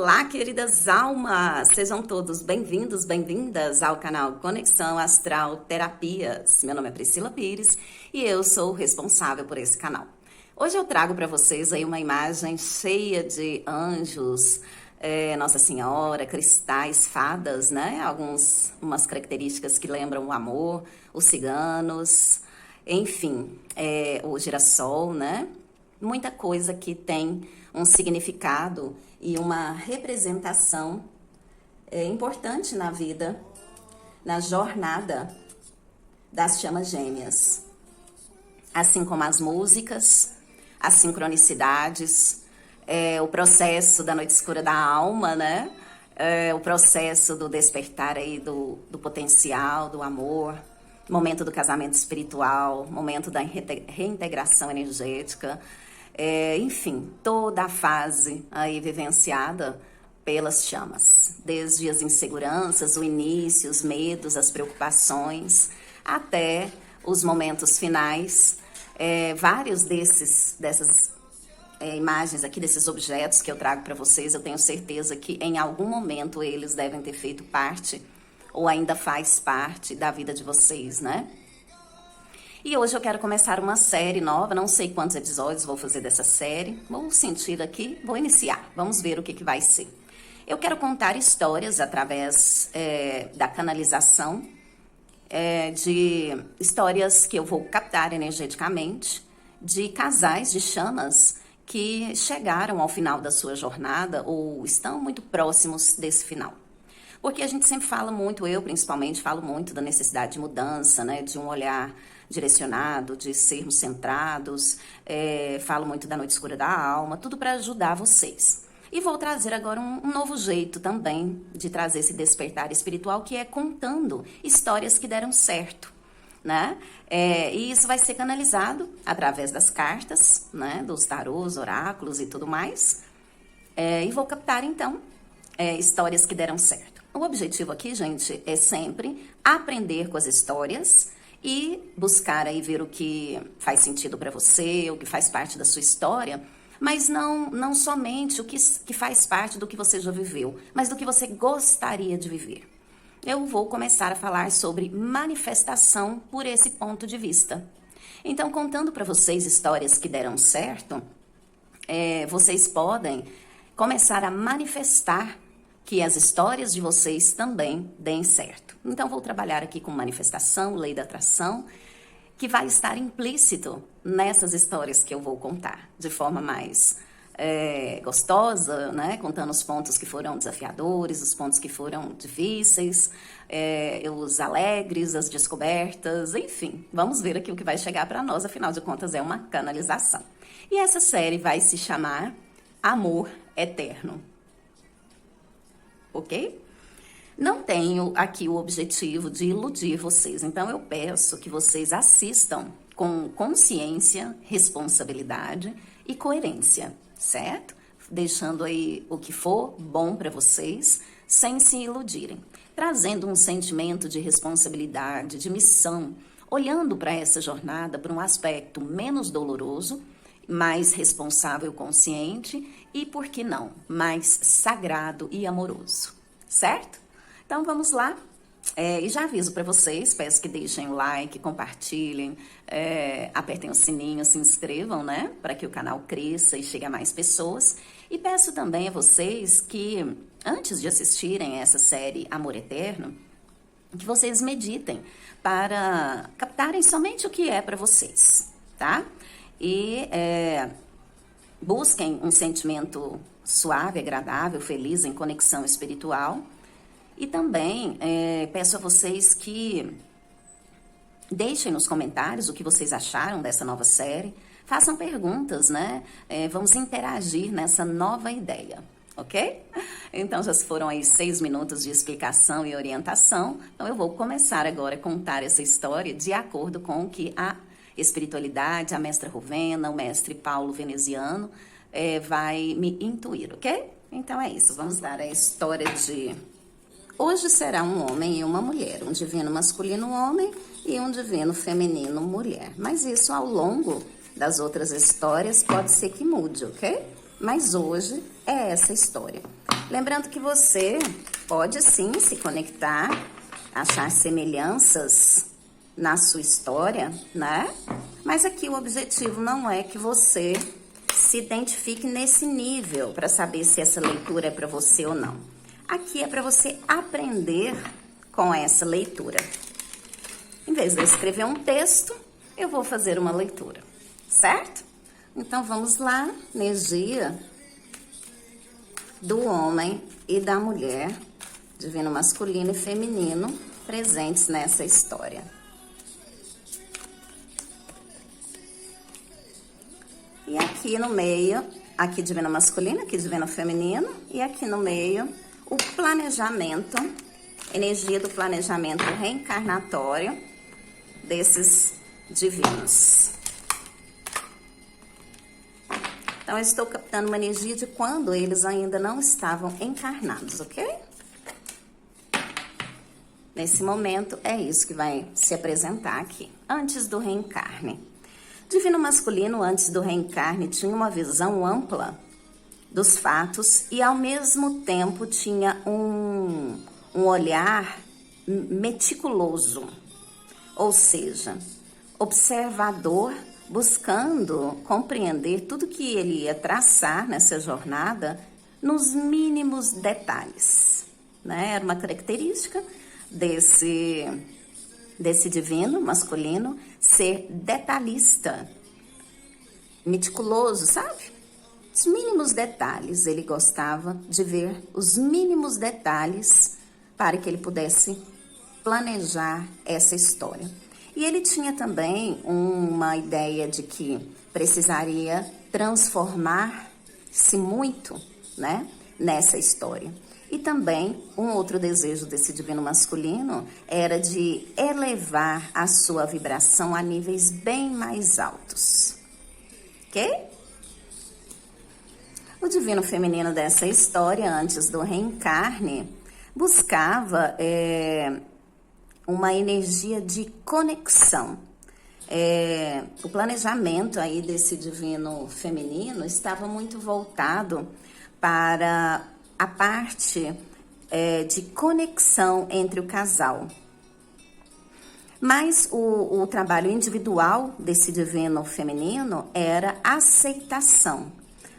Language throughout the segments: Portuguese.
Olá, queridas almas! Sejam todos bem-vindos, bem-vindas ao canal Conexão Astral Terapias. Meu nome é Priscila Pires e eu sou responsável por esse canal. Hoje eu trago para vocês aí uma imagem cheia de anjos, Nossa Senhora, cristais, fadas, né? Umas características que lembram o amor, os ciganos, enfim, o girassol, né? Muita coisa que tem um significado e uma representação importante na vida, na jornada das chamas gêmeas. Assim como as músicas, as sincronicidades, o processo da noite escura da alma, né? O processo do despertar aí do potencial, do amor, momento do casamento espiritual, momento da reintegração energética, enfim, toda a fase aí vivenciada pelas chamas, desde as inseguranças, o início, os medos, as preocupações, até os momentos finais. Vários dessas imagens aqui, desses objetos que eu trago para vocês, eu tenho certeza que em algum momento eles devem ter feito parte ou ainda faz parte da vida de vocês, né? E hoje eu quero começar uma série nova, não sei quantos episódios vou fazer dessa série. Vou sentir aqui, vou iniciar, vamos ver o que vai ser. Eu quero contar histórias através da canalização, de histórias que eu vou captar energeticamente, de casais de chamas que chegaram ao final da sua jornada ou estão muito próximos desse final. Porque a gente sempre fala muito, eu principalmente falo muito da necessidade de mudança, né, de um olhar direcionado, de sermos centrados, falo muito da noite escura da alma, tudo para ajudar vocês. E vou trazer agora um novo jeito também de trazer esse despertar espiritual, que é contando histórias que deram certo, né? E isso vai ser canalizado através das cartas, né, dos tarôs, oráculos e tudo mais. E vou captar, então, histórias que deram certo. O objetivo aqui, gente, é sempre aprender com as histórias e buscar aí ver o que faz sentido para você, o que faz parte da sua história, mas não somente o que faz parte do que você já viveu, mas do que você gostaria de viver. Eu vou começar a falar sobre manifestação por esse ponto de vista. Então, contando para vocês histórias que deram certo, vocês podem começar a manifestar que as histórias de vocês também deem certo. Então, vou trabalhar aqui com manifestação, lei da atração, que vai estar implícito nessas histórias que eu vou contar, de forma mais gostosa, né? Contando os pontos que foram desafiadores, os pontos que foram difíceis, os alegres, as descobertas, enfim. Vamos ver aqui o que vai chegar para nós, afinal de contas é uma canalização. E essa série vai se chamar Amor Eterno. Ok? Não tenho aqui o objetivo de iludir vocês, então eu peço que vocês assistam com consciência, responsabilidade e coerência, certo? Deixando aí o que for bom para vocês, sem se iludirem. Trazendo um sentimento de responsabilidade, de missão, olhando para essa jornada por um aspecto menos doloroso, mais responsável, consciente e, por que não, mais sagrado e amoroso, certo? Então vamos lá, e já aviso para vocês, peço que deixem o like, compartilhem, apertem o sininho, se inscrevam, né, para que o canal cresça e chegue a mais pessoas. E peço também a vocês que, antes de assistirem essa série Amor Eterno, que vocês meditem para captarem somente o que é para vocês, tá? E busquem um sentimento suave, agradável, feliz, em conexão espiritual. E também peço a vocês que deixem nos comentários o que vocês acharam dessa nova série. Façam perguntas, né? Vamos interagir nessa nova ideia, ok? Então já foram aí 6 minutos de explicação e orientação. Então eu vou começar agora a contar essa história de acordo com o que a espiritualidade, a mestra Rowena, o mestre Paulo Veneziano vai me intuir, ok? Então é isso, vamos dar a história de... Hoje será um homem e uma mulher, um divino masculino homem e um divino feminino mulher. Mas isso ao longo das outras histórias pode ser que mude, ok? Mas hoje é essa história. Lembrando que você pode sim se conectar, achar semelhanças na sua história, né? Mas aqui o objetivo não é que você se identifique nesse nível para saber se essa leitura é para você ou não. Aqui é para você aprender com essa leitura. Em vez de eu escrever um texto, eu vou fazer uma leitura, certo? Então vamos lá, energia do homem e da mulher, divino masculino e feminino, presentes nessa história. E aqui no meio, aqui divino masculino, aqui divino feminino, e aqui no meio, o planejamento, energia do planejamento reencarnatório desses divinos. Então, eu estou captando uma energia de quando eles ainda não estavam encarnados, ok? Nesse momento, é isso que vai se apresentar aqui, antes do reencarne. Divino masculino, antes do reencarne, tinha uma visão ampla dos fatos e, ao mesmo tempo, tinha um olhar meticuloso, ou seja, observador, buscando compreender tudo que ele ia traçar nessa jornada nos mínimos detalhes, né? Era uma característica desse divino masculino ser detalhista, meticuloso, sabe? Os mínimos detalhes, ele gostava de ver os mínimos detalhes para que ele pudesse planejar essa história. E ele tinha também uma ideia de que precisaria transformar-se muito, né, nessa história. E também um outro desejo desse divino masculino era de elevar a sua vibração a níveis bem mais altos. Ok? O divino feminino dessa história, antes do reencarne, buscava uma energia de conexão. O planejamento aí desse divino feminino estava muito voltado para a parte de conexão entre o casal. Mas o trabalho individual desse divino feminino era aceitação.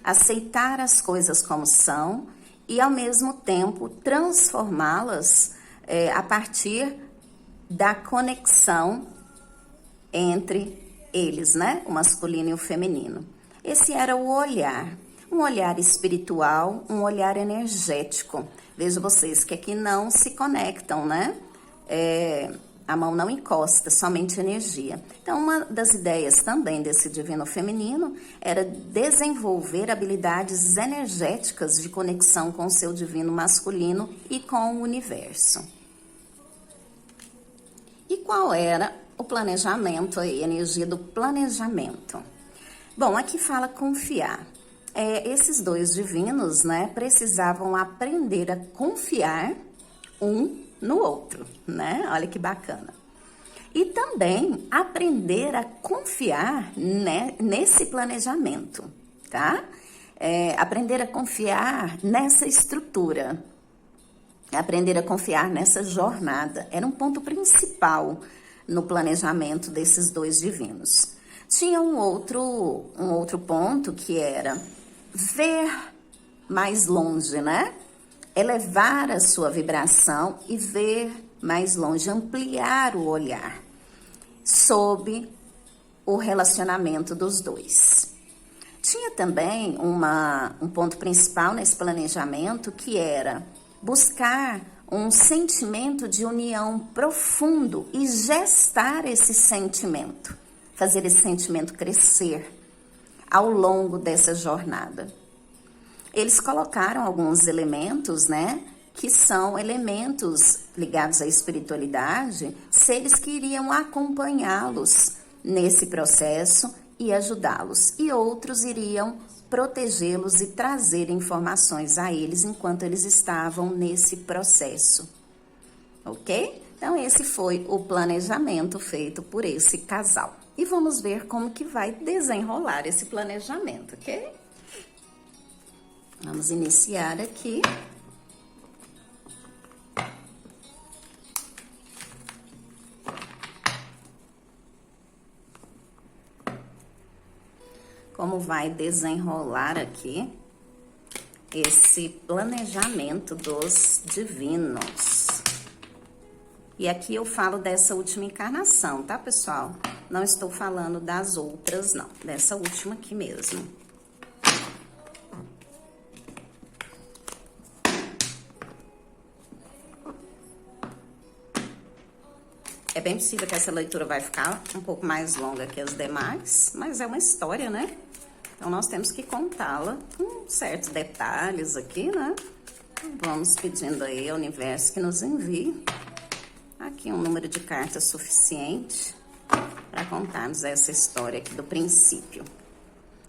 Aceitar as coisas como são e, ao mesmo tempo, transformá-las a partir da conexão entre eles, né? O masculino e o feminino. Esse era o olhar. Um olhar espiritual, um olhar energético. Veja vocês que aqui não se conectam, né? A mão não encosta, somente energia. Então, uma das ideias também desse divino feminino era desenvolver habilidades energéticas de conexão com o seu divino masculino e com o universo. E qual era o planejamento, a energia do planejamento? Bom, aqui fala confiar. Esses dois divinos, né, precisavam aprender a confiar um no outro, né? Olha que bacana. E também aprender a confiar, né, nesse planejamento, tá? Aprender a confiar nessa estrutura, aprender a confiar nessa jornada. Era um ponto principal no planejamento desses dois divinos. Tinha um outro ponto que era ver mais longe, né? Elevar a sua vibração e ver mais longe, ampliar o olhar sobre o relacionamento dos dois. Tinha também um ponto principal nesse planejamento que era buscar um sentimento de união profundo e gestar esse sentimento, fazer esse sentimento crescer ao longo dessa jornada. Eles colocaram alguns elementos, né, que são elementos ligados à espiritualidade, seres que iriam acompanhá-los nesse processo e ajudá-los, e outros iriam protegê-los e trazer informações a eles enquanto eles estavam nesse processo, ok? Então, esse foi o planejamento feito por esse casal. E vamos ver como que vai desenrolar esse planejamento, ok? Vamos iniciar aqui como vai desenrolar aqui esse planejamento dos divinos. E aqui eu falo dessa última encarnação, tá, pessoal? Não estou falando das outras, não. Dessa última aqui mesmo. É bem possível que essa leitura vai ficar um pouco mais longa que as demais, mas é uma história, né? Então, nós temos que contá-la com certos detalhes aqui, né? Vamos pedindo aí ao universo que nos envie aqui um número de cartas suficiente para contarmos essa história aqui do princípio.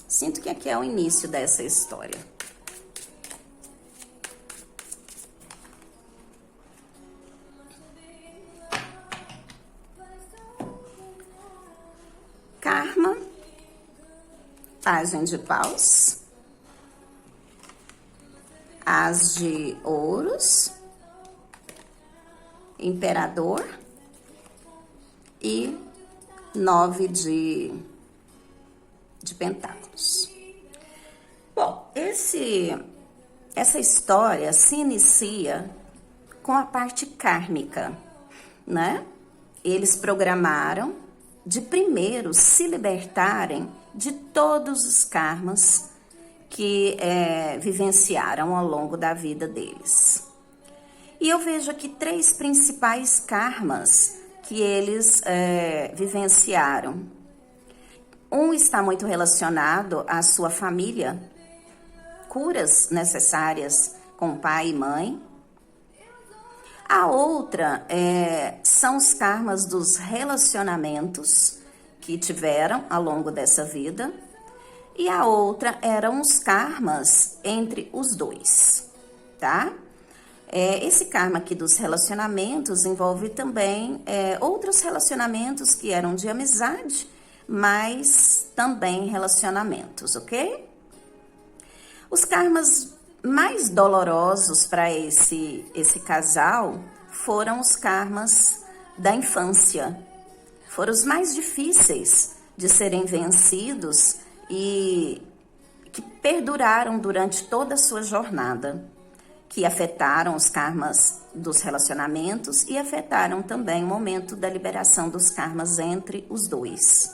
Sinto que aqui é o início dessa história. Karma, Pagem de Paus, As de Ouros, Imperador e 9 de Pentáculos. Bom, essa história se inicia com a parte kármica, né? Eles programaram de primeiro se libertarem de todos os karmas que vivenciaram ao longo da vida deles. E eu vejo aqui 3 principais karmas que eles vivenciaram. Um está muito relacionado à sua família, curas necessárias com pai e mãe. A outra são os karmas dos relacionamentos que tiveram ao longo dessa vida. E a outra eram os karmas entre os dois, tá? Esse karma aqui dos relacionamentos envolve também outros relacionamentos que eram de amizade, mas também relacionamentos, ok? Os karmas mais dolorosos para esse casal foram os karmas da infância. Foram os mais difíceis de serem vencidos e que perduraram durante toda a sua jornada, que afetaram os karmas dos relacionamentos e afetaram também o momento da liberação dos karmas entre os dois.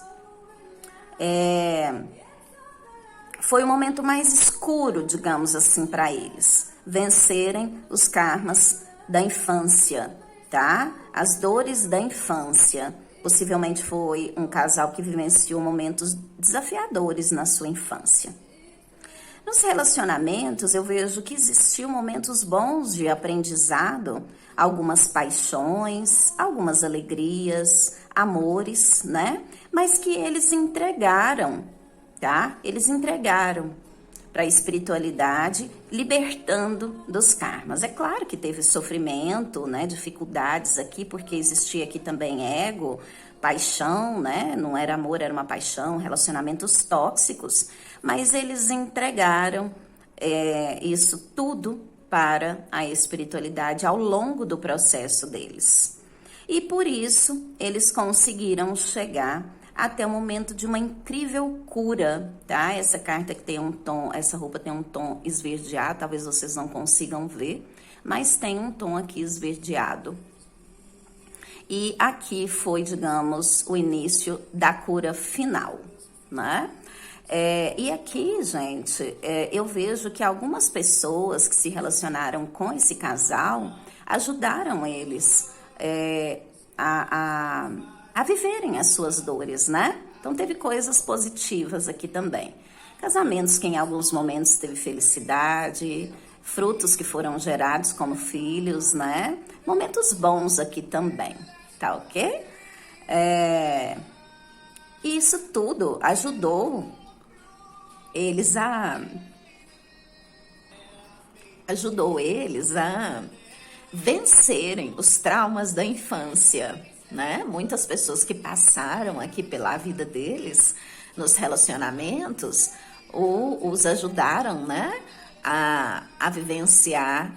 Foi o momento mais escuro, digamos assim, para eles vencerem os karmas da infância, tá? As dores da infância. Possivelmente foi um casal que vivenciou momentos desafiadores na sua infância. Nos relacionamentos, eu vejo que existiam momentos bons de aprendizado, algumas paixões, algumas alegrias, amores, né? Mas que eles entregaram, tá? Eles entregaram para a espiritualidade, libertando dos karmas. É claro que teve sofrimento, né? Dificuldades aqui, porque existia aqui também ego, paixão, né? Não era amor, era uma paixão, relacionamentos tóxicos, mas eles entregaram isso tudo para a espiritualidade ao longo do processo deles. E por isso eles conseguiram chegar até o momento de uma incrível cura, tá? Essa carta que tem um tom, essa roupa tem um tom esverdeado, talvez vocês não consigam ver, mas tem um tom aqui esverdeado. E aqui foi, digamos, o início da cura final, né? E aqui, gente, eu vejo que algumas pessoas que se relacionaram com esse casal ajudaram eles a viverem as suas dores, né? Então, teve coisas positivas aqui também. Casamentos que em alguns momentos teve felicidade, frutos que foram gerados como filhos, né? Momentos bons aqui também, tá ok? Isso tudo ajudou eles a vencerem os traumas da infância, né? Muitas pessoas que passaram aqui pela vida deles, nos relacionamentos, ou os ajudaram, né? A vivenciar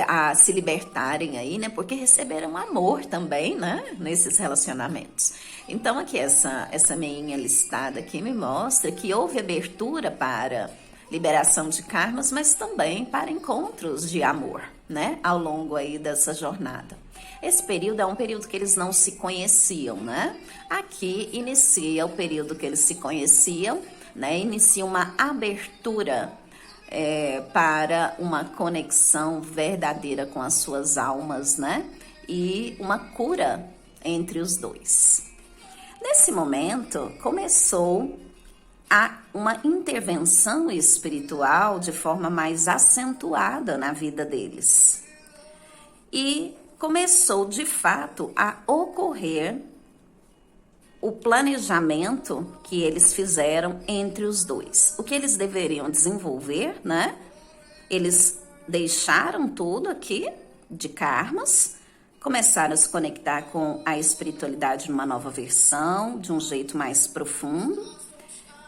a se libertarem aí, né? Porque receberam amor também, né? Nesses relacionamentos. Então, aqui, essa meinha listada aqui me mostra que houve abertura para liberação de karmas, mas também para encontros de amor, né? Ao longo aí dessa jornada. Esse período é um período que eles não se conheciam, né? Aqui inicia o período que eles se conheciam, né? Inicia uma abertura para uma conexão verdadeira com as suas almas, né? E uma cura entre os dois. Nesse momento, começou uma intervenção espiritual de forma mais acentuada na vida deles. E começou, de fato, a ocorrer o planejamento que eles fizeram entre os dois. O que eles deveriam desenvolver, né? Eles deixaram tudo aqui de karmas, começaram a se conectar com a espiritualidade numa nova versão, de um jeito mais profundo,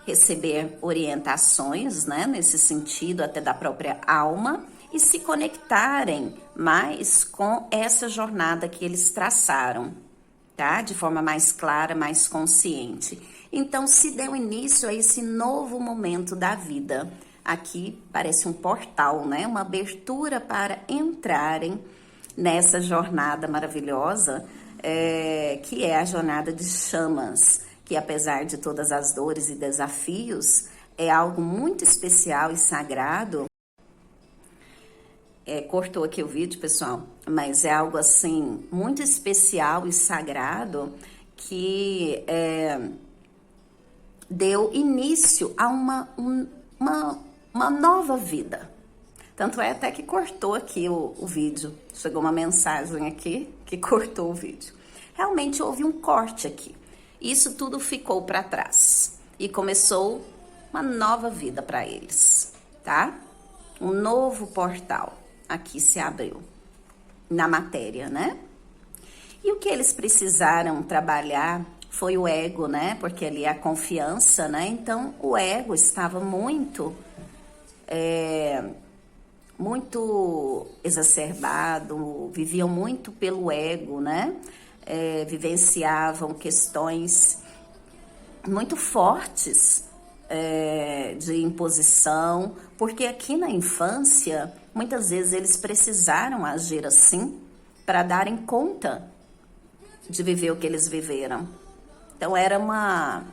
receber orientações, né, nesse sentido, até da própria alma, e se conectarem mais com essa jornada que eles traçaram, tá? De forma mais clara, mais consciente. Então, se deu início a esse novo momento da vida. Aqui parece um portal, né? Uma abertura para entrarem nessa jornada maravilhosa, que é a jornada de chamas, que apesar de todas as dores e desafios, é algo muito especial e sagrado. Cortou aqui o vídeo, pessoal, mas é algo assim, muito especial e sagrado que deu início a uma nova vida. Tanto é até que cortou aqui o vídeo. Chegou uma mensagem aqui que cortou o vídeo. Realmente houve um corte aqui. Isso tudo ficou para trás e começou uma nova vida para eles, tá? Um novo portal aqui se abriu na matéria, né? E o que eles precisaram trabalhar foi o ego, né? Porque ali é a confiança, né? Então, o ego estava muito exacerbado, viviam muito pelo ego, né? Vivenciavam questões muito fortes de imposição, porque aqui na infância, muitas vezes eles precisaram agir assim para darem conta de viver o que eles viveram. Então era uma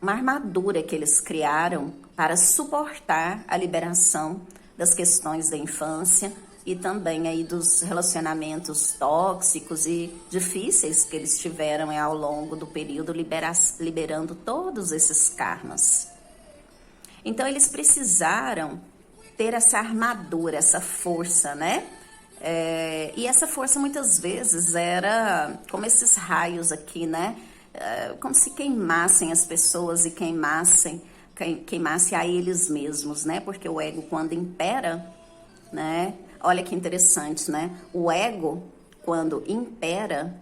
armadura que eles criaram para suportar a liberação das questões da infância e também aí dos relacionamentos tóxicos e difíceis que eles tiveram ao longo do período, liberando todos esses karmas. Então eles precisaram ter essa armadura, essa força, né? E essa força muitas vezes era como esses raios aqui, né? Como se queimassem as pessoas e queimasse a eles mesmos, né? Porque o ego, quando impera, né? Olha que interessante, né? O ego, quando impera,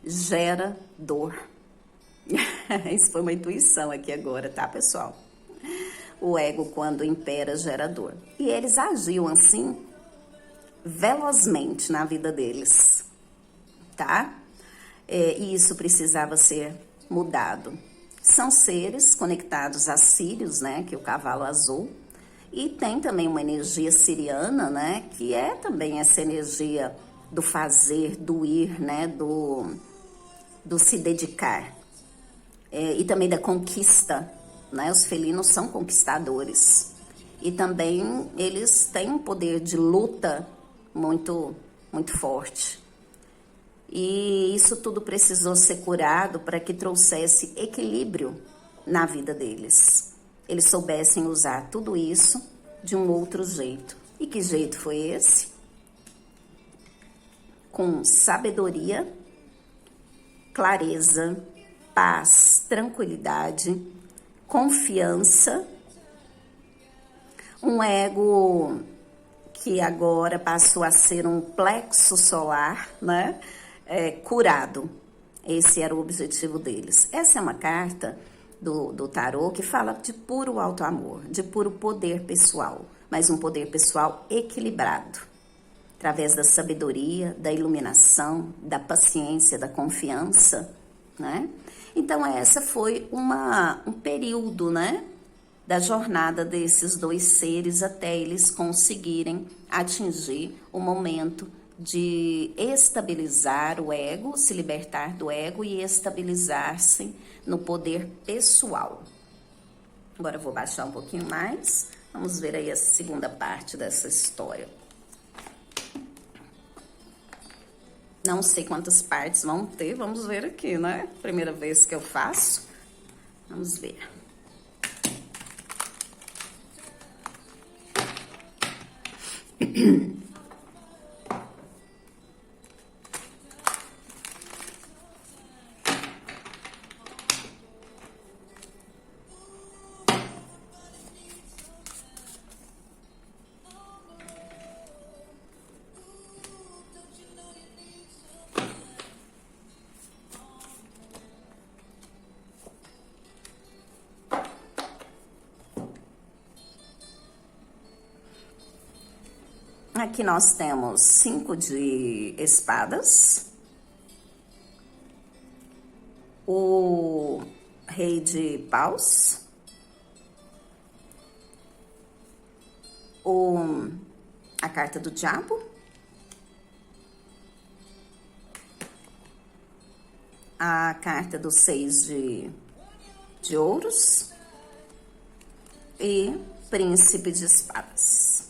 gera dor. Isso foi uma intuição aqui agora, tá, pessoal? O ego, quando impera, gera dor. E eles agiam assim, velozmente na vida deles, tá? E isso precisava ser mudado. São seres conectados a Sírios, né? Que é o cavalo azul. E tem também uma energia siriana, né? Que é também essa energia do fazer, do ir, né? Do se dedicar. E também da conquista, né? Os felinos são conquistadores. E também eles têm um poder de luta muito, muito forte. E isso tudo precisou ser curado para que trouxesse equilíbrio na vida deles. Eles soubessem usar tudo isso de um outro jeito. E que jeito foi esse? Com sabedoria, clareza, paz, tranquilidade, confiança, um ego que agora passou a ser um plexo solar, né? Curado. Esse era o objetivo deles. Essa é uma carta do tarô que fala de puro auto-amor, de puro poder pessoal. mas um poder pessoal equilibrado, através da sabedoria, da iluminação, da paciência, da confiança, né? Então, essa foi um período, né, da jornada desses dois seres até eles conseguirem atingir o momento de estabilizar o ego, se libertar do ego e estabilizar-se no poder pessoal. Agora eu vou baixar um pouquinho mais, vamos ver aí a segunda parte dessa história. Não sei quantas partes vão ter, vamos ver aqui, né? Primeira vez que eu faço, vamos ver. Aqui nós temos 5 de espadas, o rei de paus, a carta do diabo, a carta do 6 de ouros e príncipe de espadas.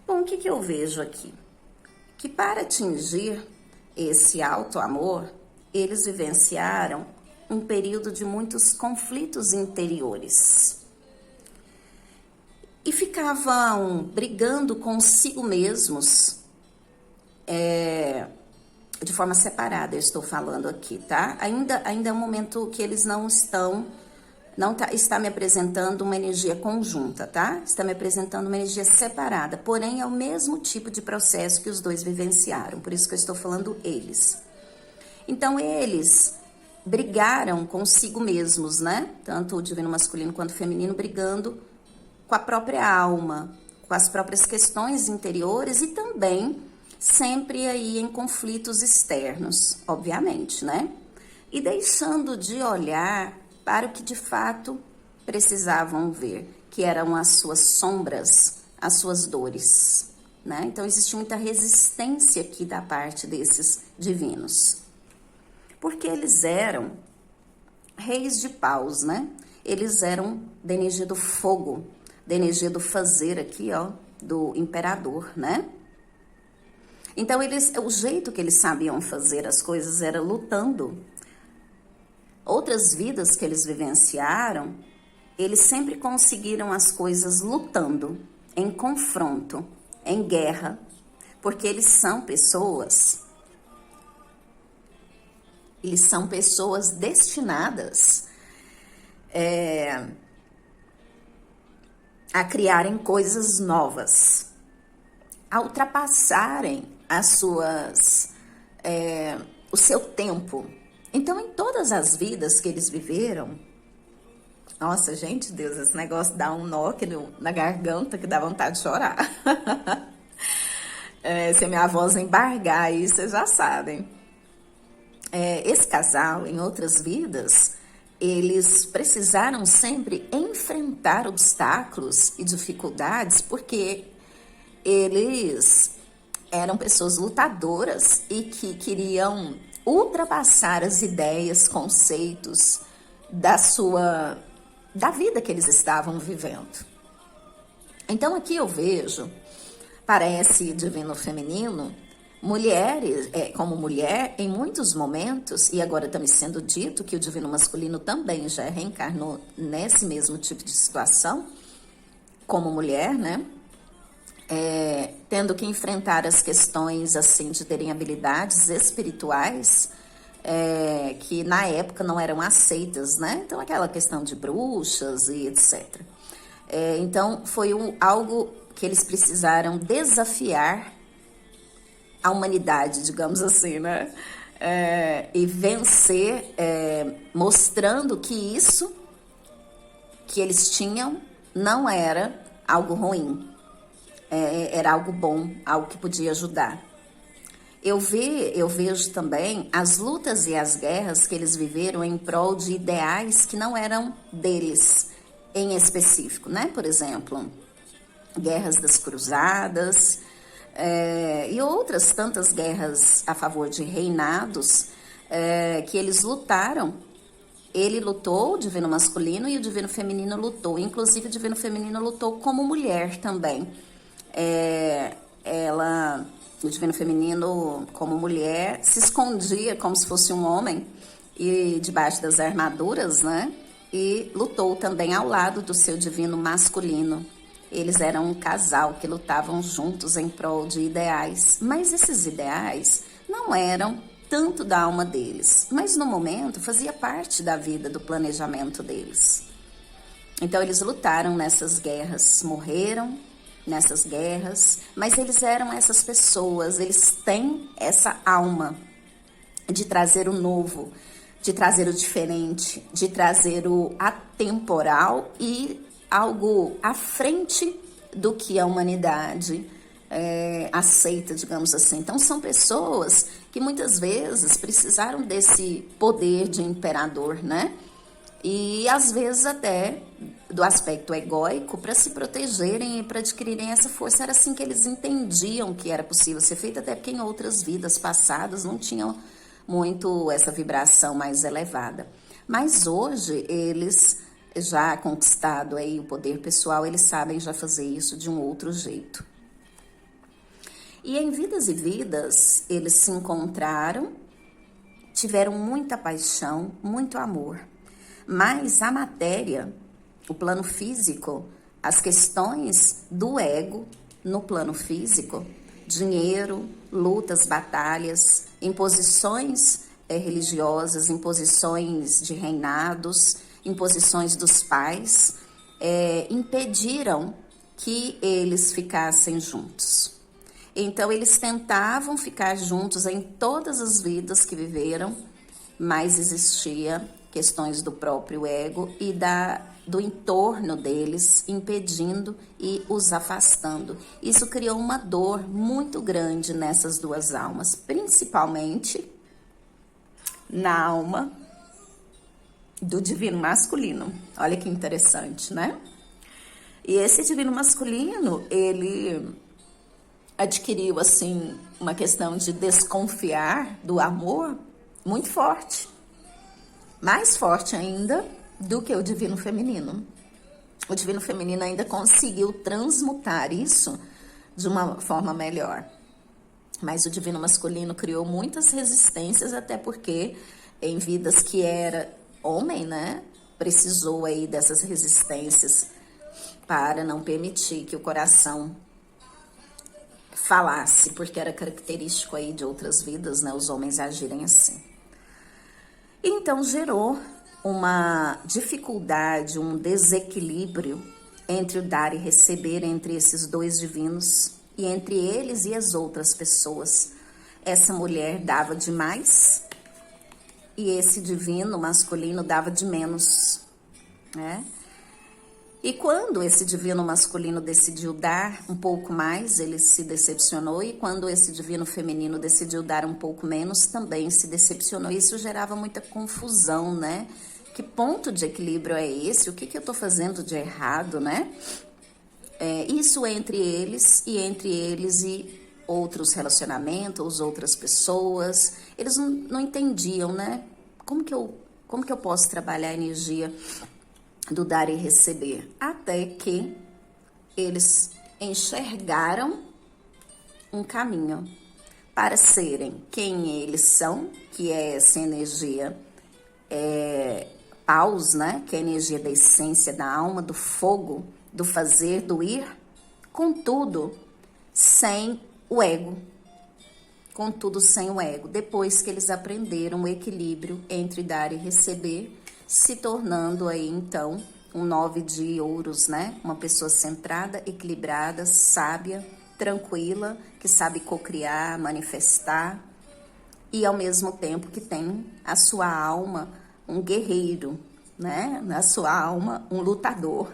Bom, o que eu vejo aqui? Que para atingir esse alto amor, eles vivenciaram um período de muitos conflitos interiores. E ficavam brigando consigo mesmos, de forma separada, eu estou falando aqui, tá? Ainda é um momento que eles não está me apresentando uma energia conjunta, tá? Está me apresentando uma energia separada, porém é o mesmo tipo de processo que os dois vivenciaram, por isso que eu estou falando eles. Então, eles brigaram consigo mesmos, né? Tanto o divino masculino quanto o feminino brigando com a própria alma, com as próprias questões interiores e também sempre aí em conflitos externos, obviamente, né? E deixando de olhar para o que de fato precisavam ver, que eram as suas sombras, as suas dores, né? Então, existe muita resistência aqui da parte desses divinos. Porque eles eram reis de paus, né? Eles eram da energia do fogo, da energia do fazer aqui, ó, do imperador, né? Então, o jeito que eles sabiam fazer as coisas era lutando. Outras vidas que eles vivenciaram, eles sempre conseguiram as coisas lutando, em confronto, em guerra, porque eles são pessoas destinadas a criarem coisas novas, a ultrapassarem o seu tempo. Então, em todas as vidas que eles viveram, nossa, gente, Deus, esse negócio dá um nó aqui na garganta que dá vontade de chorar. Se a minha voz embargar aí, vocês já sabem. Esse casal, em outras vidas, eles precisaram sempre enfrentar obstáculos e dificuldades porque eles eram pessoas lutadoras e que queriam ultrapassar as ideias, conceitos da vida que eles estavam vivendo. Então, aqui eu vejo, parece divino feminino, mulheres, como mulher, em muitos momentos, e agora está me sendo dito que o divino masculino também já reencarnou nesse mesmo tipo de situação, como mulher, né? Tendo que enfrentar as questões assim de terem habilidades espirituais que na época não eram aceitas, né? Então, aquela questão de bruxas e etc. Então, foi algo que eles precisaram desafiar a humanidade, digamos assim, né? E vencer, mostrando que isso que eles tinham não era algo ruim, era algo bom, algo que podia ajudar. Eu vejo também as lutas e as guerras que eles viveram em prol de ideais que não eram deles em específico, né? Por exemplo, guerras das cruzadas, e outras tantas guerras a favor de reinados que eles lutaram. Ele lutou, o divino masculino, e o divino feminino lutou. Inclusive, o divino feminino lutou como mulher também. O divino feminino, como mulher, se escondia como se fosse um homem e debaixo das armaduras, né? E lutou também ao lado do seu divino masculino. Eles eram um casal que lutavam juntos em prol de ideais. Mas esses ideais não eram tanto da alma deles, mas no momento fazia parte da vida, do planejamento deles. Então eles lutaram nessas guerras, morreram nessas guerras, mas eles eram essas pessoas, eles têm essa alma de trazer o novo, de trazer o diferente, de trazer o atemporal e algo à frente do que a humanidade aceita, digamos assim. Então são pessoas que muitas vezes precisaram desse poder de imperador, né? E às vezes até do aspecto egóico para se protegerem e para adquirirem essa força. Era assim que eles entendiam que era possível ser feito, até porque em outras vidas passadas não tinham muito essa vibração mais elevada. Mas hoje eles, já conquistado aí o poder pessoal, eles sabem já fazer isso de um outro jeito. E em vidas e vidas, eles se encontraram, tiveram muita paixão, muito amor. Mas a matéria, o plano físico, as questões do ego no plano físico, dinheiro, lutas, batalhas, imposições religiosas, imposições de reinados, imposições dos pais, impediram que eles ficassem juntos. Então, eles tentavam ficar juntos em todas as vidas que viveram, mas existia questões do próprio ego e do entorno deles impedindo e os afastando. Isso criou uma dor muito grande nessas duas almas, principalmente na alma do divino masculino. Olha que interessante, né? E esse divino masculino, ele adquiriu, assim, uma questão de desconfiar do amor muito forte. Mais forte ainda do que o divino feminino. O divino feminino ainda conseguiu transmutar isso de uma forma melhor. Mas o divino masculino criou muitas resistências, até porque em vidas que era homem, né, precisou aí dessas resistências para não permitir que o coração falasse, porque era característico aí de outras vidas, né, os homens agirem assim. Então gerou uma dificuldade, um desequilíbrio entre o dar e receber entre esses dois divinos e entre eles e as outras pessoas. Essa mulher dava demais e esse divino masculino dava de menos, né? E quando esse divino masculino decidiu dar um pouco mais, ele se decepcionou. E quando esse divino feminino decidiu dar um pouco menos, também se decepcionou. Isso gerava muita confusão, né? Que ponto de equilíbrio é esse? O que eu estou fazendo de errado, né? Isso entre eles e outros relacionamentos, outras pessoas. Eles não entendiam, né? Como que eu posso trabalhar a energia do dar e receber, até que eles enxergaram um caminho para serem quem eles são, que é essa energia paus, né? Que é a energia da essência, da alma, do fogo, do fazer, do ir, contudo, sem o ego. Contudo, sem o ego. Depois que eles aprenderam o equilíbrio entre dar e receber, se tornando aí, então, um 9 de ouros, né? Uma pessoa centrada, equilibrada, sábia, tranquila, que sabe cocriar, manifestar e, ao mesmo tempo, que tem a sua alma um guerreiro, né? Na sua alma um lutador,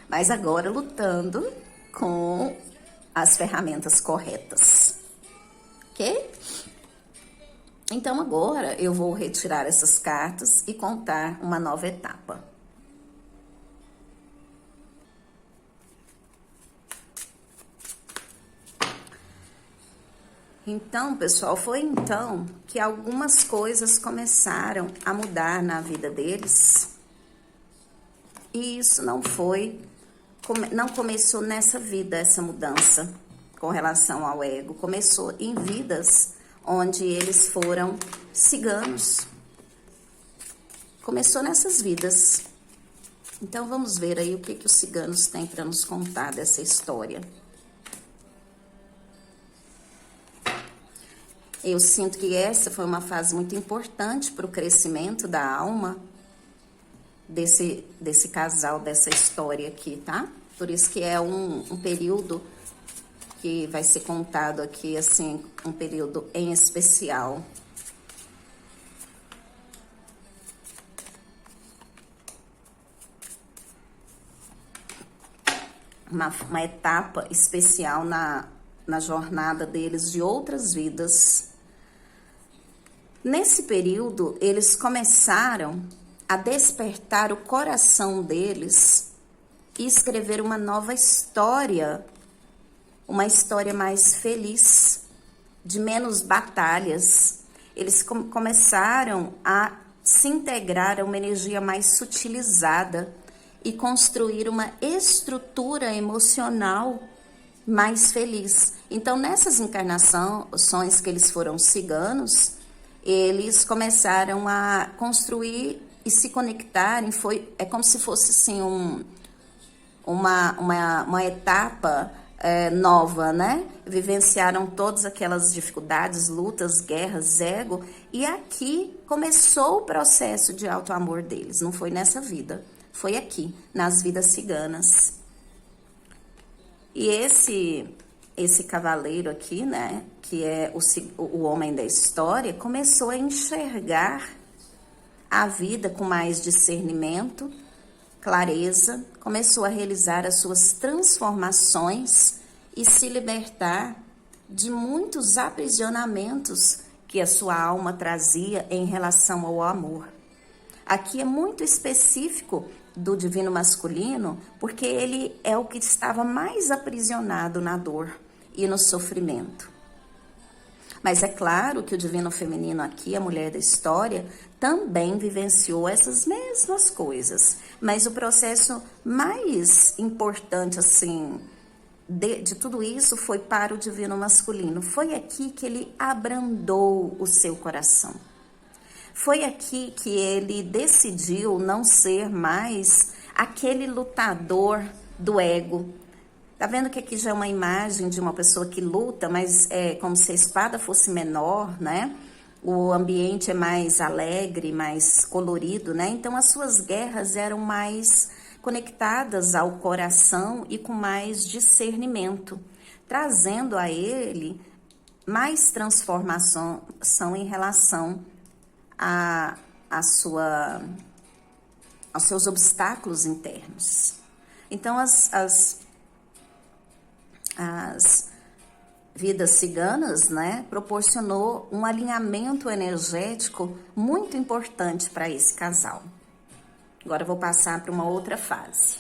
mas agora lutando com as ferramentas corretas, ok? Então agora eu vou retirar essas cartas e contar uma nova etapa. Então, pessoal, foi então que algumas coisas começaram a mudar na vida deles. E isso não começou nessa vida, essa mudança com relação ao ego. Começou em vidas onde eles foram ciganos. Começou nessas vidas. Então, vamos ver aí o que os ciganos têm para nos contar dessa história. Eu sinto que essa foi uma fase muito importante para o crescimento da alma desse casal, dessa história aqui, tá? Por isso que é um período que vai ser contado aqui, assim, um período em especial. Uma etapa especial na jornada deles de outras vidas. Nesse período, eles começaram a despertar o coração deles e escrever uma nova história, uma história mais feliz, de menos batalhas. Eles começaram a se integrar a uma energia mais sutilizada e construir uma estrutura emocional mais feliz. Então, nessas encarnações que eles foram ciganos, eles começaram a construir e se conectarem. É como se fosse assim uma etapa nova, né? Vivenciaram todas aquelas dificuldades, lutas, guerras, ego, e aqui começou o processo de auto-amor deles. Não foi nessa vida, foi aqui, nas vidas ciganas. E esse cavaleiro aqui, né, que é o homem da história, começou a enxergar a vida com mais discernimento, clareza, começou a realizar as suas transformações e se libertar de muitos aprisionamentos que a sua alma trazia em relação ao amor. Aqui é muito específico do divino masculino, porque ele é o que estava mais aprisionado na dor e no sofrimento. Mas é claro que o divino feminino aqui, a mulher da história, também vivenciou essas mesmas coisas. Mas o processo mais importante, assim, de tudo isso foi para o divino masculino. Foi aqui que ele abrandou o seu coração. Foi aqui que ele decidiu não ser mais aquele lutador do ego. Tá vendo que aqui já é uma imagem de uma pessoa que luta, mas é como se a espada fosse menor, né? O ambiente é mais alegre, mais colorido, né? Então as suas guerras eram mais conectadas ao coração e com mais discernimento, trazendo a ele mais transformação em relação aos seus obstáculos internos. Então, as vidas ciganas, né, proporcionou um alinhamento energético muito importante para esse casal. Agora eu vou passar para uma outra fase.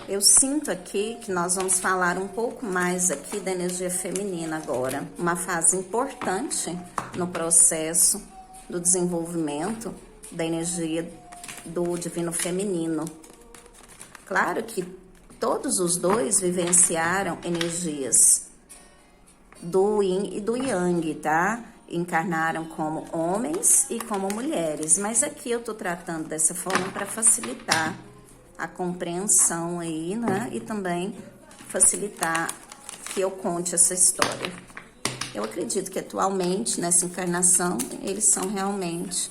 Eu sinto aqui que nós vamos falar um pouco mais aqui da energia feminina agora. Uma fase importante no processo do desenvolvimento da energia do divino feminino. Claro que todos os dois vivenciaram energias do Yin e do Yang, tá? Encarnaram como homens e como mulheres. Mas aqui eu tô tratando dessa forma para facilitar a compreensão aí, né? E também facilitar que eu conte essa história. Eu acredito que atualmente, nessa encarnação, eles são realmente...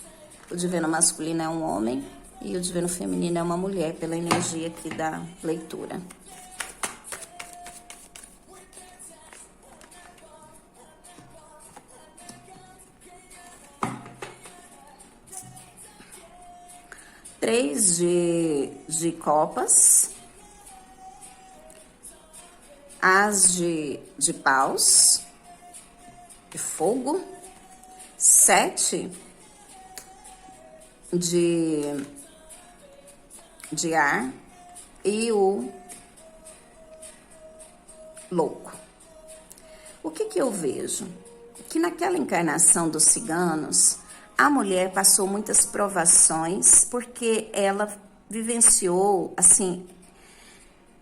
O divino masculino é um homem e o divino feminino é uma mulher, pela energia aqui da leitura. 3 de copas, as de paus, de fogo, 7 de ar e o louco. O que eu vejo? Que naquela encarnação dos ciganos, a mulher passou muitas provações porque ela vivenciou, assim,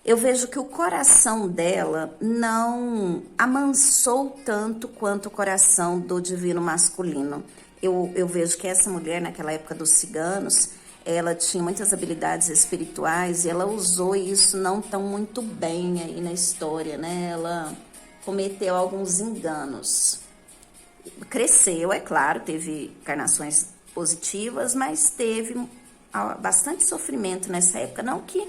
eu vejo que o coração dela não amansou tanto quanto o coração do divino masculino. Eu vejo que essa mulher, naquela época dos ciganos, ela tinha muitas habilidades espirituais e ela usou isso não tão muito bem aí na história, né? Ela cometeu alguns enganos. Cresceu, é claro, teve encarnações positivas, mas teve bastante sofrimento nessa época. Não que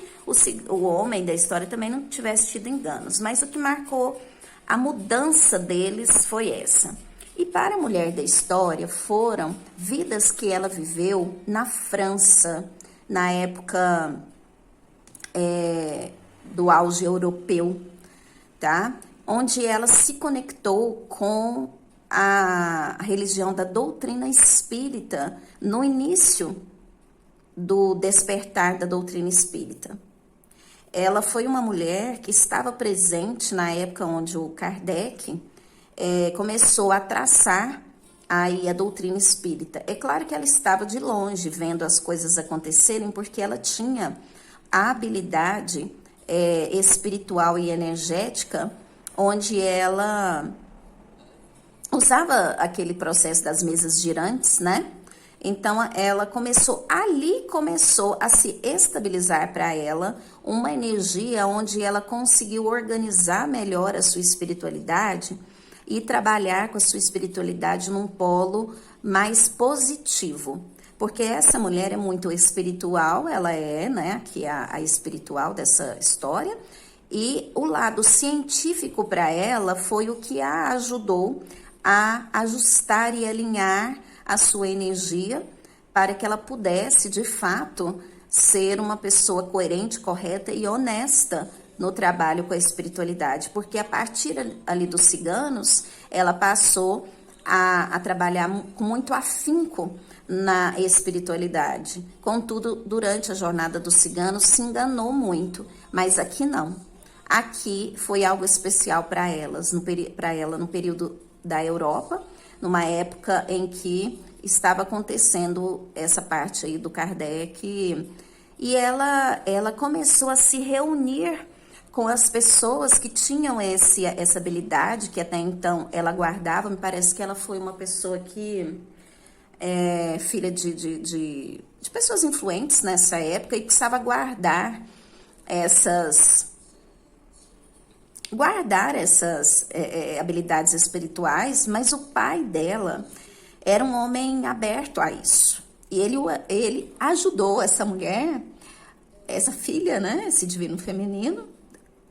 o homem da história também não tivesse tido enganos, mas o que marcou a mudança deles foi essa. E para a mulher da história foram vidas que ela viveu na França, na época do auge europeu, tá? Onde ela se conectou com a religião da doutrina espírita no início do despertar da doutrina espírita. Ela foi uma mulher que estava presente na época onde o Kardec começou a traçar aí a doutrina espírita. É claro que ela estava de longe vendo as coisas acontecerem, porque ela tinha a habilidade espiritual e energética, onde ela usava aquele processo das mesas girantes, né? Então, ela começou a se estabilizar para ela uma energia onde ela conseguiu organizar melhor a sua espiritualidade e trabalhar com a sua espiritualidade num polo mais positivo. Porque essa mulher é muito espiritual, ela é, né, aqui a espiritual dessa história, e o lado científico para ela foi o que a ajudou a ajustar e alinhar a sua energia para que ela pudesse, de fato, ser uma pessoa coerente, correta e honesta no trabalho com a espiritualidade. Porque a partir ali dos ciganos, ela passou a trabalhar com muito afinco na espiritualidade. Contudo, durante a jornada dos ciganos, se enganou muito, mas aqui não. Aqui foi algo especial para ela no período da Europa, numa época em que estava acontecendo essa parte aí do Kardec, e ela começou a se reunir com as pessoas que tinham essa habilidade, que até então ela guardava. Me parece que ela foi uma pessoa que filha de pessoas influentes nessa época e precisava guardar essas habilidades espirituais, mas o pai dela era um homem aberto a isso. E ele ajudou essa mulher, essa filha, né, esse divino feminino,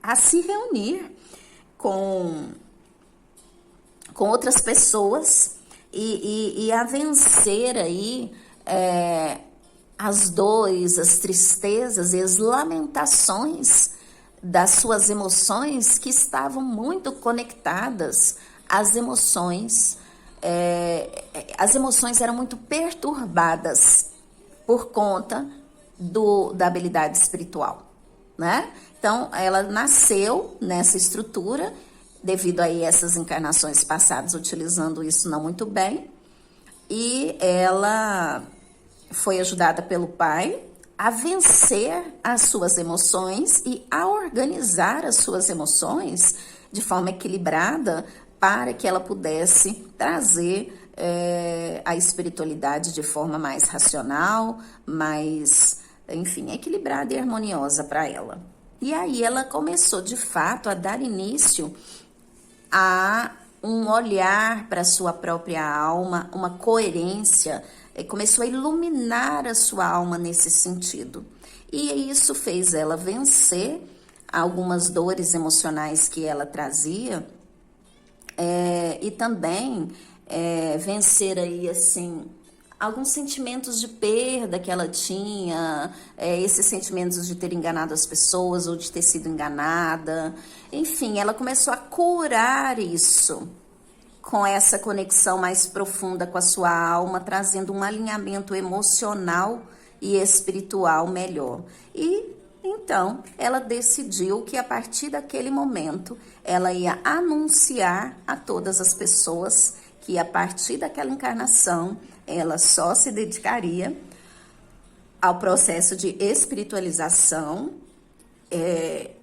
a se reunir com outras pessoas e a vencer aí as dores, as tristezas e as lamentações das suas emoções, que estavam muito conectadas às emoções. As emoções eram muito perturbadas por conta da habilidade espiritual, né? Então, ela nasceu nessa estrutura, devido a essas encarnações passadas, utilizando isso não muito bem, e ela foi ajudada pelo pai a vencer as suas emoções e a organizar as suas emoções de forma equilibrada para que ela pudesse trazer a espiritualidade de forma mais racional, mais, enfim, equilibrada e harmoniosa para ela. E aí ela começou, de fato, a dar início a um olhar para a sua própria alma, uma coerência, começou a iluminar a sua alma nesse sentido. E isso fez ela vencer algumas dores emocionais que ela trazia, e também vencer aí, assim, alguns sentimentos de perda que ela tinha, esses sentimentos de ter enganado as pessoas ou de ter sido enganada. Enfim, ela começou a curar isso com essa conexão mais profunda com a sua alma, trazendo um alinhamento emocional e espiritual melhor. E então ela decidiu que a partir daquele momento ela ia anunciar a todas as pessoas que a partir daquela encarnação ela só se dedicaria ao processo de espiritualização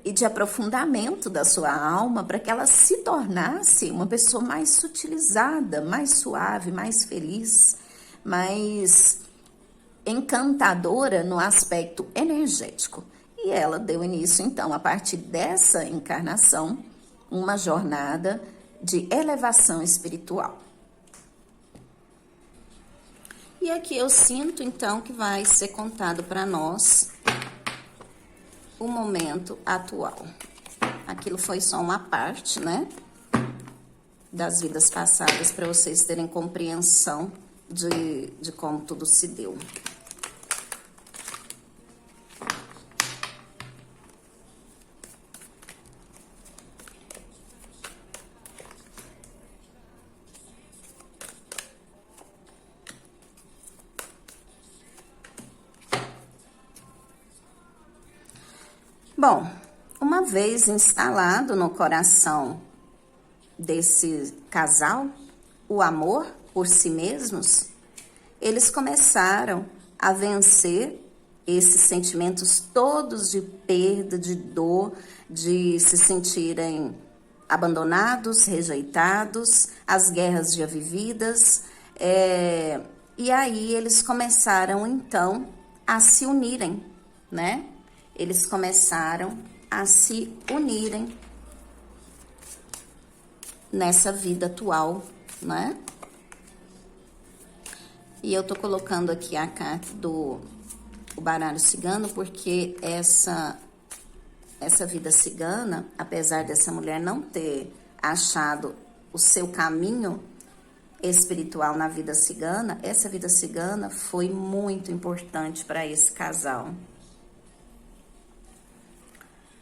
e de aprofundamento da sua alma, para que ela se tornasse uma pessoa mais sutilizada, mais suave, mais feliz, mais encantadora no aspecto energético. E ela deu início, então, a partir dessa encarnação, uma jornada de elevação espiritual. E aqui eu sinto, então, que vai ser contado para nós o momento atual. Aquilo foi só uma parte, né, das vidas passadas, para vocês terem compreensão de como tudo se deu. Bom, uma vez instalado no coração desse casal o amor por si mesmos, eles começaram a vencer esses sentimentos todos de perda, de dor, de se sentirem abandonados, rejeitados, as guerras já vividas. E aí eles começaram, então, a se unirem, né? Eles começaram a se unirem nessa vida atual, né? E eu tô colocando aqui a carta do baralho cigano, porque essa vida cigana, apesar dessa mulher não ter achado o seu caminho espiritual na vida cigana, essa vida cigana foi muito importante para esse casal.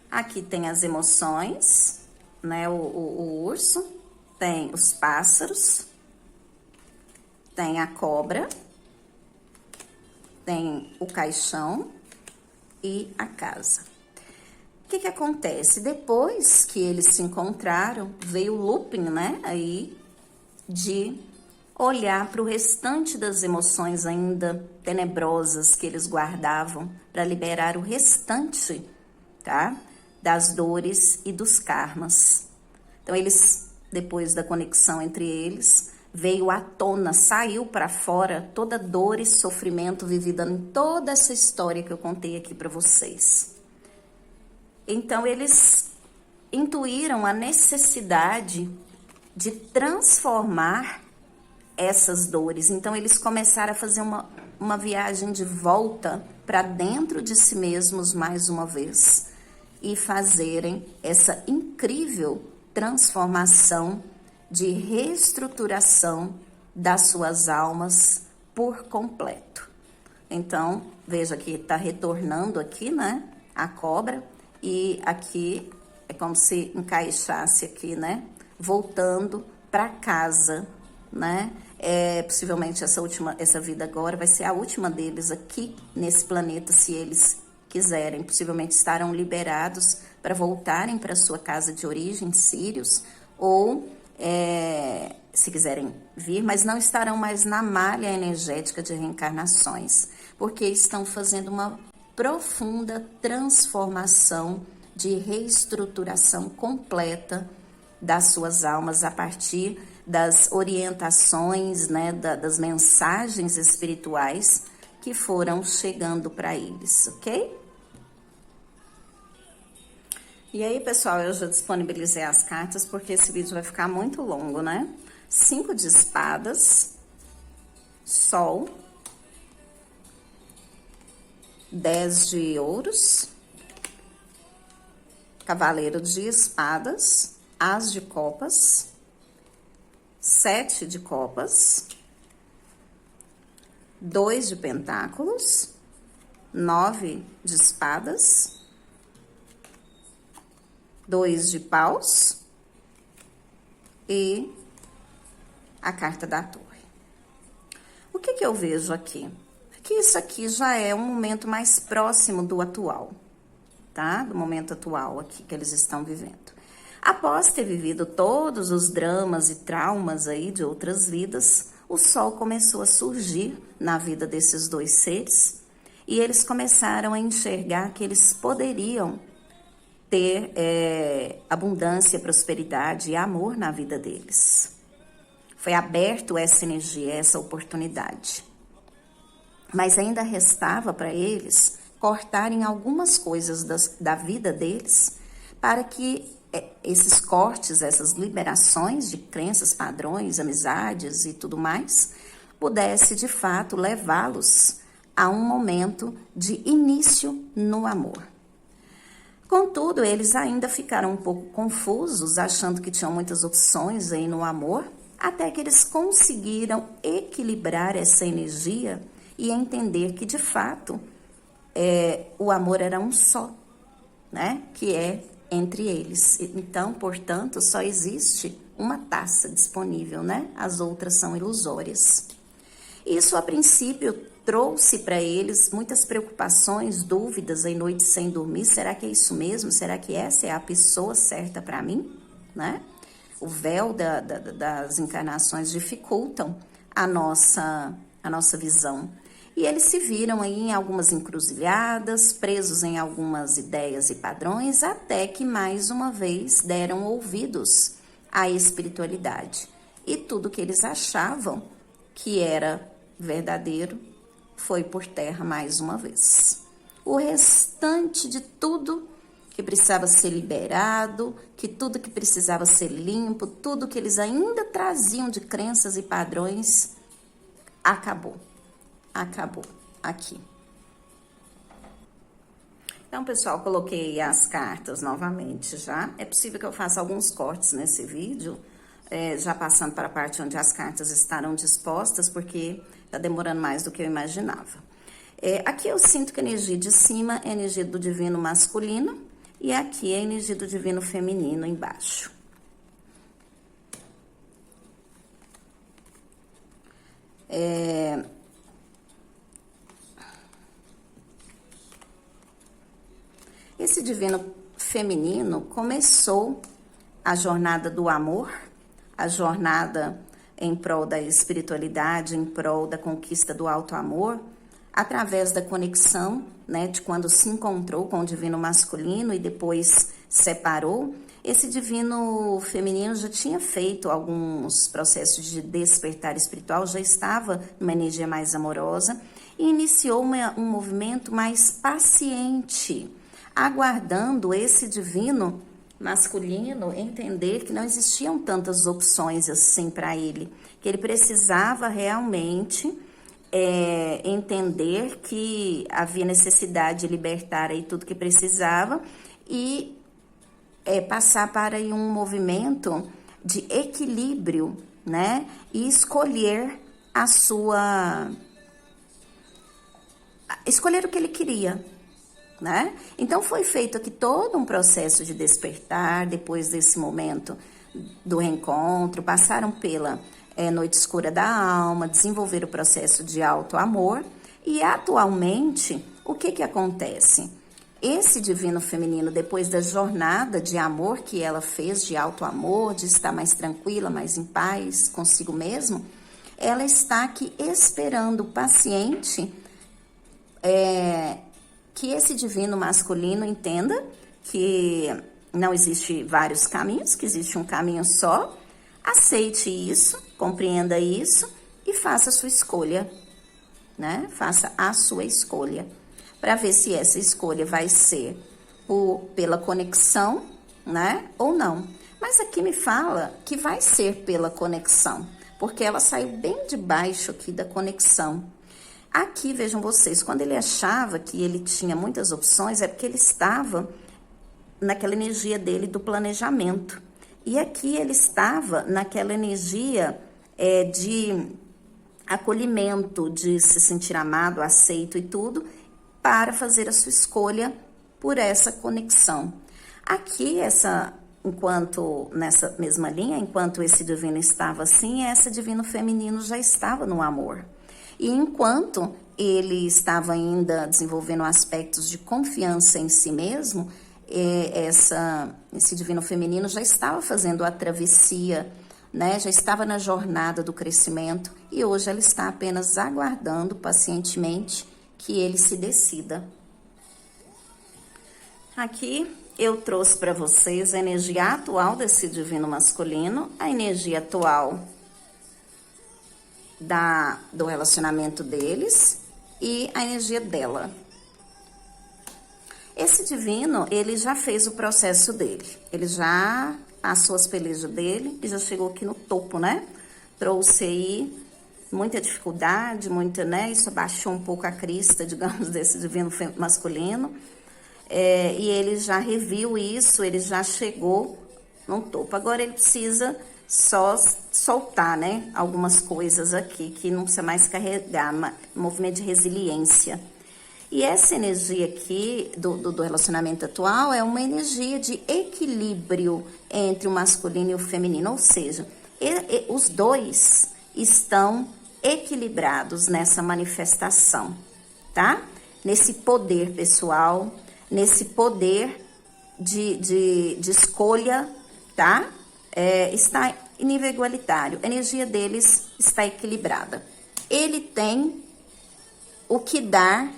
Aqui tem as emoções, né? O urso, tem os pássaros, tem a cobra, tem o caixão e a casa. O que acontece? Depois que eles se encontraram, veio o looping, né? Aí de olhar para o restante das emoções ainda tenebrosas que eles guardavam para liberar o restante, tá? Das dores e dos karmas. Então, eles, depois da conexão entre eles, veio à tona, saiu para fora toda dor e sofrimento vivida em toda essa história que eu contei aqui para vocês. Então, eles intuíram a necessidade de transformar essas dores. Então, eles começaram a fazer uma viagem de volta para dentro de si mesmos mais uma vez e fazerem essa incrível transformação de reestruturação das suas almas por completo. Então, veja que está retornando aqui, né, a cobra, e aqui é como se encaixasse aqui, né, voltando para casa, né. Possivelmente essa vida agora vai ser a última deles aqui nesse planeta, se eles quiserem. Possivelmente estarão liberados para voltarem para sua casa de origem, Sírios, ou se quiserem vir, mas não estarão mais na malha energética de reencarnações, porque estão fazendo uma profunda transformação de reestruturação completa das suas almas a partir das orientações, né, das mensagens espirituais que foram chegando para eles, ok? E aí, pessoal, eu já disponibilizei as cartas, porque esse vídeo vai ficar muito longo, né? 5 de espadas, sol, 10 de ouros, cavaleiro de espadas, as de copas, 7 de copas, 2 de pentáculos, 9 de espadas, 2 de paus e a carta da torre. O que eu vejo aqui? Que isso aqui já é um momento mais próximo do atual, tá? Do momento atual aqui que eles estão vivendo. Após ter vivido todos os dramas e traumas aí de outras vidas, o sol começou a surgir na vida desses 2 seres e eles começaram a enxergar que eles poderiam ter abundância, prosperidade e amor na vida deles. Foi aberto essa energia, essa oportunidade. Mas ainda restava para eles cortarem algumas coisas da vida deles para que esses cortes, essas liberações de crenças, padrões, amizades e tudo mais, pudesse de fato levá-los a um momento de início no amor. Contudo, eles ainda ficaram um pouco confusos, achando que tinham muitas opções aí no amor, até que eles conseguiram equilibrar essa energia e entender que, de fato, o amor era um só, né? Que é entre eles. Então, portanto, só existe uma taça disponível, né? As outras são ilusórias. Isso, a princípio, trouxe para eles muitas preocupações, dúvidas, em noites sem dormir. Será que é isso mesmo? Será que essa é a pessoa certa para mim? Né? O véu das encarnações dificultam a nossa visão. E eles se viram aí em algumas encruzilhadas, presos em algumas ideias e padrões, até que mais uma vez deram ouvidos à espiritualidade. E tudo que eles achavam que era verdadeiro foi por terra mais uma vez. O restante de tudo que precisava ser liberado, que tudo que precisava ser limpo, tudo que eles ainda traziam de crenças e padrões, acabou aqui. Então, pessoal, coloquei as cartas novamente já. É possível que eu faça alguns cortes nesse vídeo, já passando para a parte onde as cartas estarão dispostas, porque tá demorando mais do que eu imaginava. Aqui eu sinto que a energia de cima é a energia do divino masculino e aqui é a energia do divino feminino embaixo. Esse divino feminino começou a jornada do amor, a jornada em prol da espiritualidade, em prol da conquista do alto amor, através da conexão, né, de quando se encontrou com o divino masculino e depois separou. Esse divino feminino já tinha feito alguns processos de despertar espiritual, já estava numa energia mais amorosa e iniciou um movimento mais paciente, aguardando esse divino masculino entender que não existiam tantas opções assim para ele, que ele precisava realmente entender que havia necessidade de libertar aí tudo que precisava e passar para aí um movimento de equilíbrio, né? E escolher escolher o que ele queria, né? Então foi feito aqui todo um processo de despertar depois desse momento do reencontro, passaram pela noite escura da alma, desenvolveram o processo de alto amor e atualmente o que acontece? Esse divino feminino, depois da jornada de amor que ela fez, de alto amor, de estar mais tranquila, mais em paz consigo mesmo, ela está aqui esperando paciente que esse divino masculino entenda que não existe vários caminhos, que existe um caminho só, aceite isso, compreenda isso e faça a sua escolha, né? Faça a sua escolha, para ver se essa escolha vai ser pela conexão, né? Ou não. Mas aqui me fala que vai ser pela conexão, porque ela saiu bem de baixo aqui da conexão. Aqui, vejam vocês, quando ele achava que ele tinha muitas opções, é porque ele estava naquela energia dele do planejamento. E aqui ele estava naquela energia de acolhimento, de se sentir amado, aceito e tudo, para fazer a sua escolha por essa conexão. Aqui, enquanto nessa mesma linha, enquanto esse divino estava assim, esse divino feminino já estava no amor. E enquanto ele estava ainda desenvolvendo aspectos de confiança em si mesmo, esse divino feminino já estava fazendo a travessia, né? Já estava na jornada do crescimento, e hoje ela está apenas aguardando pacientemente que ele se decida. Aqui eu trouxe para vocês a energia atual desse divino masculino, a energia atual do relacionamento deles e a energia dela. Esse divino, ele já fez o processo dele, ele já passou as pelejas dele e já chegou aqui no topo, né? Trouxe aí muita dificuldade, né? Isso abaixou um pouco a crista, digamos, desse divino masculino. E ele já reviu isso, ele já chegou no topo. Agora ele precisa só soltar, né? Algumas coisas aqui que não precisa mais carregar, movimento de resiliência. E essa energia aqui do relacionamento atual é uma energia de equilíbrio entre o masculino e o feminino, ou seja, os dois estão equilibrados nessa manifestação, tá? Nesse poder pessoal, nesse poder de escolha, tá? Está em nível igualitário, a energia deles está equilibrada. Ele tem o que dar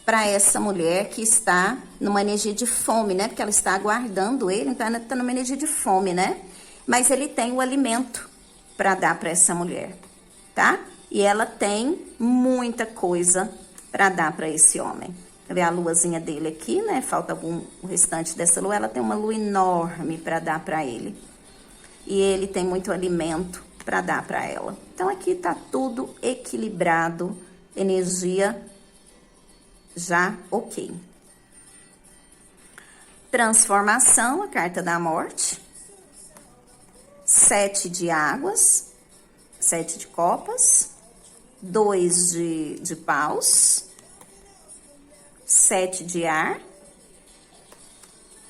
para essa mulher que está numa energia de fome, né? Porque ela está aguardando ele, então ela está numa energia de fome, né? Mas ele tem o alimento para dar para essa mulher, tá? E ela tem muita coisa para dar para esse homem. Vê a luazinha dele aqui, né? Falta o restante dessa lua. Ela tem uma lua enorme para dar para ele. E ele tem muito alimento para dar para ela. Então aqui tá tudo equilibrado, energia já ok. Transformação, a carta da morte. 7 de águas, 7 de copas, 2 de paus, 7 de ar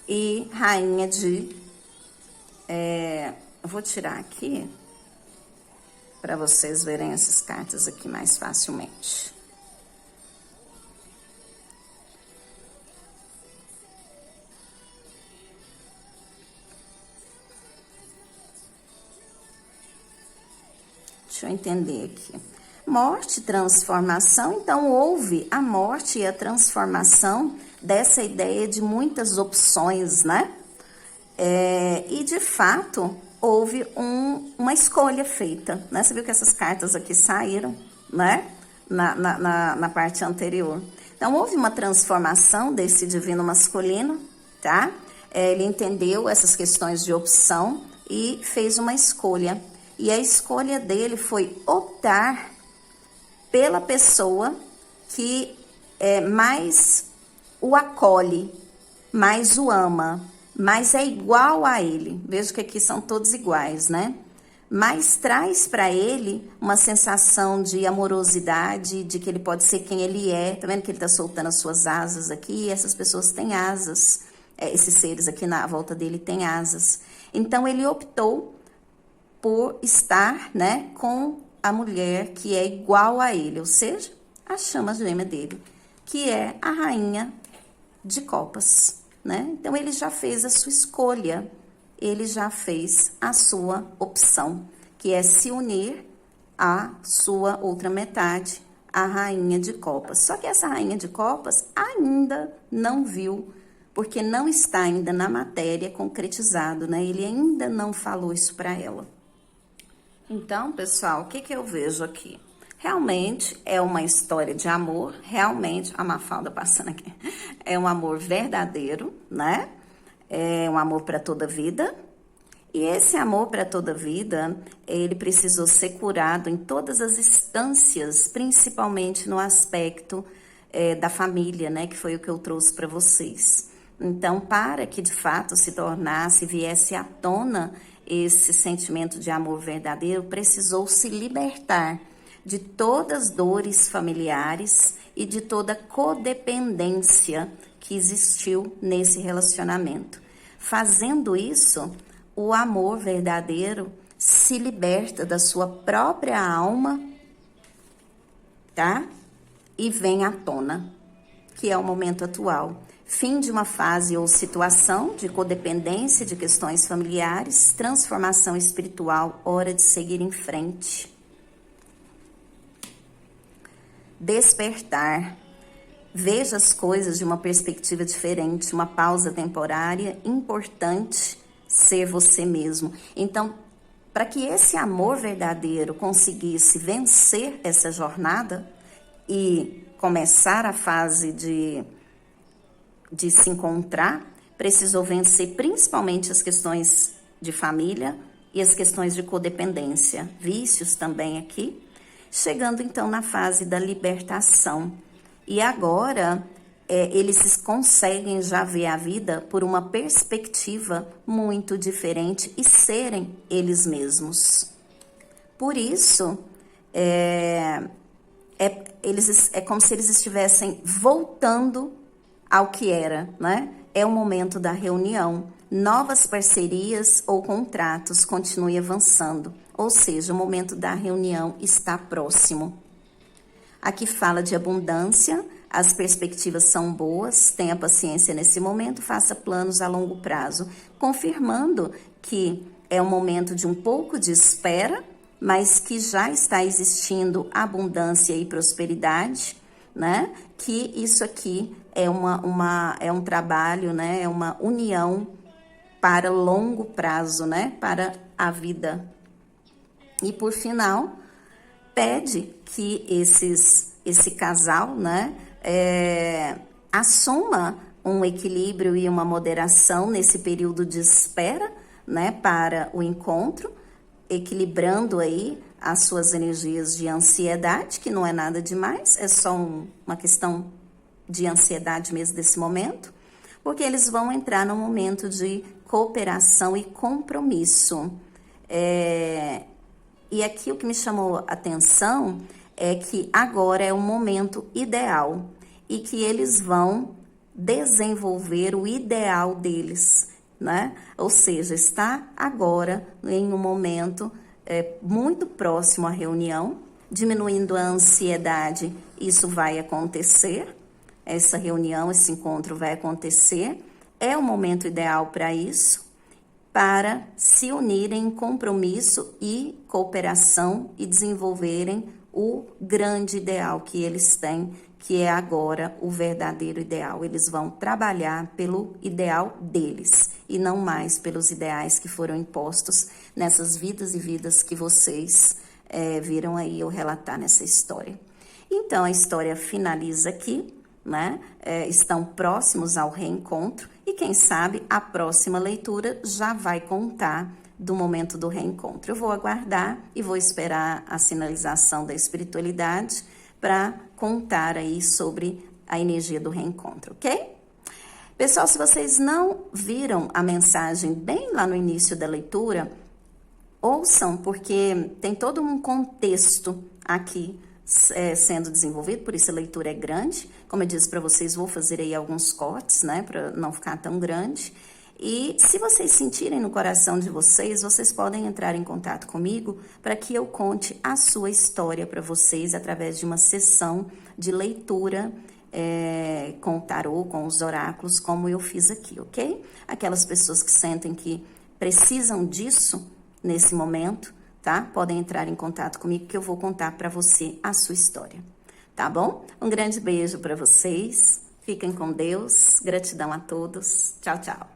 e rainha de... eu vou tirar aqui para vocês verem essas cartas aqui mais facilmente. Deixa eu entender aqui. Morte, transformação. Então, houve a morte e a transformação dessa ideia de muitas opções, né? E, de fato, houve uma escolha feita, né? Você viu que essas cartas aqui saíram, né? Na parte anterior. Então, houve uma transformação desse divino masculino, tá? Ele entendeu essas questões de opção e fez uma escolha. E a escolha dele foi optar pela pessoa que mais o acolhe, mais o ama, mais é igual a ele. Veja que aqui são todos iguais, né? Mas traz para ele uma sensação de amorosidade, de que ele pode ser quem ele é. Tá vendo que ele tá soltando as suas asas aqui? E essas pessoas têm asas. Esses seres aqui na volta dele têm asas. Então, ele optou por estar, né, com a mulher que é igual a ele, ou seja, a chama gêmea dele, que é a rainha de copas, né? Então, ele já fez a sua escolha, ele já fez a sua opção, que é se unir à sua outra metade, a rainha de copas. Só que essa rainha de copas ainda não viu, porque não está ainda na matéria concretizado, né? Ele ainda não falou isso para ela. Então, pessoal, o que eu vejo aqui? Realmente é uma história de amor, realmente, a Mafalda passando aqui, é um amor verdadeiro, né? É um amor para toda a vida. E esse amor para toda a vida, ele precisou ser curado em todas as instâncias, principalmente no aspecto da família, né? Que foi o que eu trouxe para vocês. Então, para que de fato se tornasse, viesse à tona esse sentimento de amor verdadeiro, precisou se libertar de todas as dores familiares e de toda codependência que existiu nesse relacionamento. Fazendo isso, o amor verdadeiro se liberta da sua própria alma, tá? E vem à tona, que é o momento atual. Fim de uma fase ou situação de codependência de questões familiares, transformação espiritual, hora de seguir em frente. Despertar. Veja as coisas de uma perspectiva diferente, uma pausa temporária, importante ser você mesmo. Então, para que esse amor verdadeiro conseguisse vencer essa jornada e começar a fase de se encontrar, precisou vencer principalmente as questões de família e as questões de codependência, vícios também aqui, chegando então na fase da libertação. E agora eles conseguem já ver a vida por uma perspectiva muito diferente e serem eles mesmos. Por isso, é como se eles estivessem voltando ao que era, né? É o momento da reunião. Novas parcerias ou contratos continuem avançando. Ou seja, o momento da reunião está próximo. Aqui fala de abundância, as perspectivas são boas, tenha paciência nesse momento, faça planos a longo prazo, confirmando que é um momento de um pouco de espera, mas que já está existindo abundância e prosperidade, né? Que isso aqui é um trabalho, né? É uma união para longo prazo, né? Para a vida. E por final, pede que esse casal, né? Assuma um equilíbrio e uma moderação nesse período de espera, né? Para o encontro, equilibrando aí as suas energias de ansiedade, que não é nada demais, é só uma questão de ansiedade mesmo desse momento, porque eles vão entrar num momento de cooperação e compromisso. E aqui o que me chamou a atenção é que agora é o momento ideal e que eles vão desenvolver o ideal deles, né? Ou seja, está agora em um momento muito próximo à reunião, diminuindo a ansiedade, isso vai acontecer, essa reunião, esse encontro vai acontecer, é o momento ideal para isso, para se unirem em compromisso e cooperação e desenvolverem o grande ideal que eles têm, que é agora o verdadeiro ideal. Eles vão trabalhar pelo ideal deles e não mais pelos ideais que foram impostos nessas vidas e vidas que vocês viram aí eu relatar nessa história. Então, a história finaliza aqui, né? Estão próximos ao reencontro e quem sabe a próxima leitura já vai contar do momento do reencontro. Eu vou aguardar e vou esperar a sinalização da espiritualidade para contar aí sobre a energia do reencontro, ok? Pessoal, se vocês não viram a mensagem bem lá no início da leitura, ouçam, porque tem todo um contexto aqui sendo desenvolvido, por isso a leitura é grande. Como eu disse para vocês, vou fazer aí alguns cortes, né, para não ficar tão grande. E se vocês sentirem no coração de vocês, vocês podem entrar em contato comigo para que eu conte a sua história para vocês através de uma sessão de leitura com o tarô, com os oráculos, como eu fiz aqui, ok? Aquelas pessoas que sentem que precisam disso nesse momento, tá? Podem entrar em contato comigo que eu vou contar para você a sua história, tá bom? Um grande beijo para vocês, fiquem com Deus, gratidão a todos, tchau, tchau.